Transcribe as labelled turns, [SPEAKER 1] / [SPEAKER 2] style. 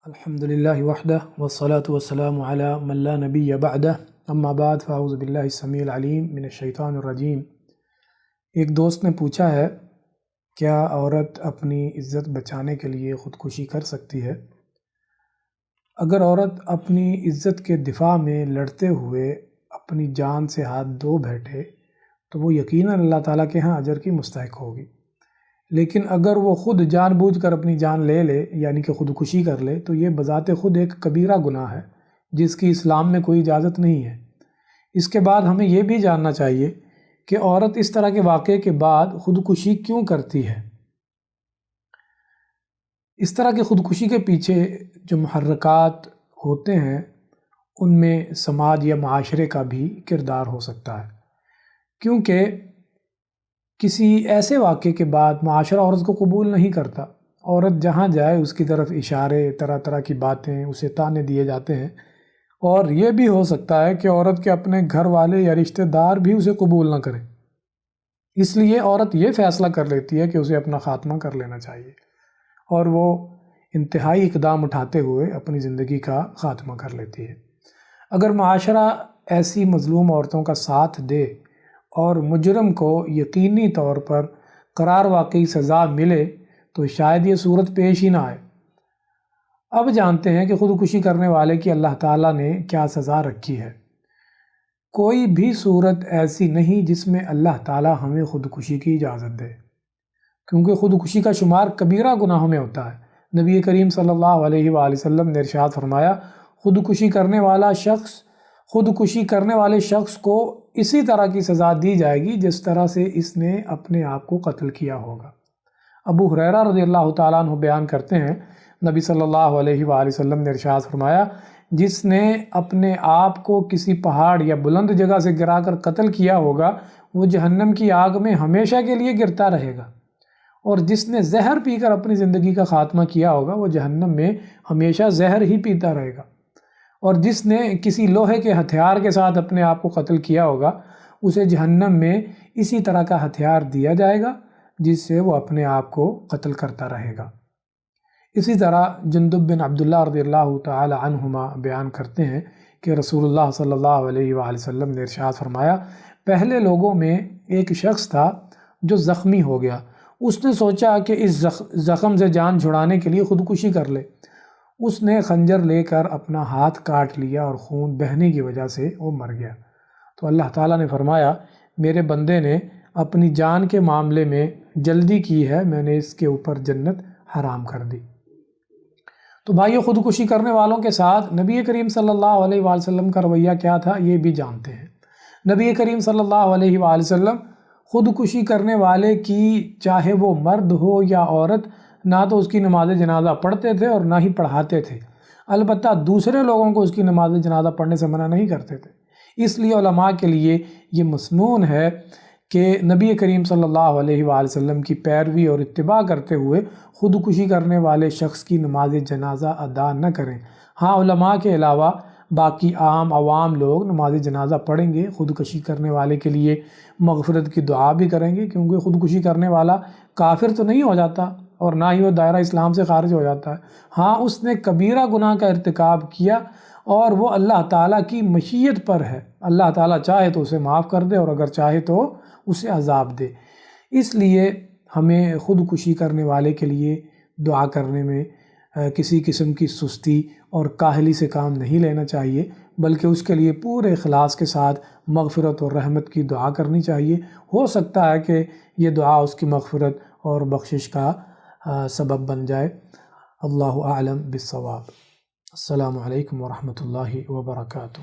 [SPEAKER 1] الحمدللہ وحدہ والصلاة والسلام علی من لا نبی بعدہ اما بعد فاعوذ باللہ السمیع العلیم من الشیطان الرجیم۔ ایک دوست نے پوچھا ہے، کیا عورت اپنی عزت بچانے کے لیے خودکشی کر سکتی ہے؟ اگر عورت اپنی عزت کے دفاع میں لڑتے ہوئے اپنی جان سے ہاتھ دھو بیٹھے تو وہ یقیناً اللہ تعالیٰ کے ہاں اجر کی مستحق ہوگی، لیکن اگر وہ خود جان بوجھ کر اپنی جان لے لے یعنی کہ خودکشی کر لے تو یہ بذات خود ایک کبیرہ گناہ ہے جس کی اسلام میں کوئی اجازت نہیں ہے۔ اس کے بعد ہمیں یہ بھی جاننا چاہیے کہ عورت اس طرح کے واقعے کے بعد خودکشی کیوں کرتی ہے۔ اس طرح کی خودکشی کے پیچھے جو محرکات ہوتے ہیں ان میں سماج یا معاشرے کا بھی کردار ہو سکتا ہے، کیونکہ کسی ایسے واقعے کے بعد معاشرہ عورت کو قبول نہیں کرتا۔ عورت جہاں جائے اس کی طرف اشارے، طرح طرح کی باتیں، اسے طعنے دیے جاتے ہیں، اور یہ بھی ہو سکتا ہے کہ عورت کے اپنے گھر والے یا رشتہ دار بھی اسے قبول نہ کریں۔ اس لیے عورت یہ فیصلہ کر لیتی ہے کہ اسے اپنا خاتمہ کر لینا چاہیے، اور وہ انتہائی اقدام اٹھاتے ہوئے اپنی زندگی کا خاتمہ کر لیتی ہے۔ اگر معاشرہ ایسی مظلوم عورتوں کا ساتھ دے اور مجرم کو یقینی طور پر قرار واقعی سزا ملے تو شاید یہ صورت پیش ہی نہ آئے۔ اب جانتے ہیں کہ خودکشی کرنے والے کی اللہ تعالیٰ نے کیا سزا رکھی ہے۔ کوئی بھی صورت ایسی نہیں جس میں اللہ تعالیٰ ہمیں خودکشی کی اجازت دے، کیونکہ خودکشی کا شمار کبیرہ گناہوں میں ہوتا ہے۔ نبی کریم صلی اللہ علیہ وآلہ وسلم نے ارشاد فرمایا، خودکشی کرنے والے شخص کو اسی طرح کی سزا دی جائے گی جس طرح سے اس نے اپنے آپ کو قتل کیا ہوگا۔ ابو ہریرہ رضی اللہ تعالیٰ عنہ بیان کرتے ہیں، نبی صلی اللہ علیہ وآلہ وسلم نے ارشاد فرمایا، جس نے اپنے آپ کو کسی پہاڑ یا بلند جگہ سے گرا کر قتل کیا ہوگا وہ جہنم کی آگ میں ہمیشہ کے لیے گرتا رہے گا، اور جس نے زہر پی کر اپنی زندگی کا خاتمہ کیا ہوگا وہ جہنم میں ہمیشہ زہر ہی پیتا رہے گا، اور جس نے کسی لوہے کے ہتھیار کے ساتھ اپنے آپ کو قتل کیا ہوگا اسے جہنم میں اسی طرح کا ہتھیار دیا جائے گا جس سے وہ اپنے آپ کو قتل کرتا رہے گا۔ اسی طرح جندب بن عبداللہ رضی اللہ تعالی عنہما بیان کرتے ہیں کہ رسول اللہ صلی اللہ علیہ وآلہ وسلم نے ارشاد فرمایا، پہلے لوگوں میں ایک شخص تھا جو زخمی ہو گیا، اس نے سوچا کہ اس زخم سے جان چھڑانے کے لیے خودکشی کر لے۔ اس نے خنجر لے کر اپنا ہاتھ کاٹ لیا اور خون بہنے کی وجہ سے وہ مر گیا۔ تو اللہ تعالیٰ نے فرمایا، میرے بندے نے اپنی جان کے معاملے میں جلدی کی ہے، میں نے اس کے اوپر جنت حرام کر دی۔ تو بھائیو، خودکشی کرنے والوں کے ساتھ نبی کریم صلی اللہ علیہ وآلہ وسلم کا رویہ کیا تھا یہ بھی جانتے ہیں۔ نبی کریم صلی اللہ علیہ وآلہ وسلم خودکشی کرنے والے کی، چاہے وہ مرد ہو یا عورت، نہ تو اس کی نماز جنازہ پڑھتے تھے اور نہ ہی پڑھاتے تھے، البتہ دوسرے لوگوں کو اس کی نماز جنازہ پڑھنے سے منع نہیں کرتے تھے۔ اس لیے علماء کے لیے یہ مسنون ہے کہ نبی کریم صلی اللہ علیہ وآلہ وسلم کی پیروی اور اتباع کرتے ہوئے خودکشی کرنے والے شخص کی نماز جنازہ ادا نہ کریں۔ ہاں، علماء کے علاوہ باقی عوام لوگ نماز جنازہ پڑھیں گے، خودکشی کرنے والے کے لیے مغفرت کی دعا بھی کریں گے، کیونکہ خودکشی کرنے والا کافر تو نہیں ہو جاتا اور نہ ہی وہ دائرہ اسلام سے خارج ہو جاتا ہے۔ ہاں، اس نے کبیرہ گناہ کا ارتکاب کیا اور وہ اللہ تعالیٰ کی مشیت پر ہے، اللہ تعالیٰ چاہے تو اسے معاف کر دے اور اگر چاہے تو اسے عذاب دے۔ اس لیے ہمیں خودکشی کرنے والے کے لیے دعا کرنے میں کسی قسم کی سستی اور کاہلی سے کام نہیں لینا چاہیے، بلکہ اس کے لیے پورے اخلاص کے ساتھ مغفرت اور رحمت کی دعا کرنی چاہیے۔ ہو سکتا ہے کہ یہ دعا اس کی مغفرت اور بخشش کا سبب بن جائے۔ اللہ اعلم بالصواب۔ السلام علیکم ورحمۃ اللہ وبرکاتہ۔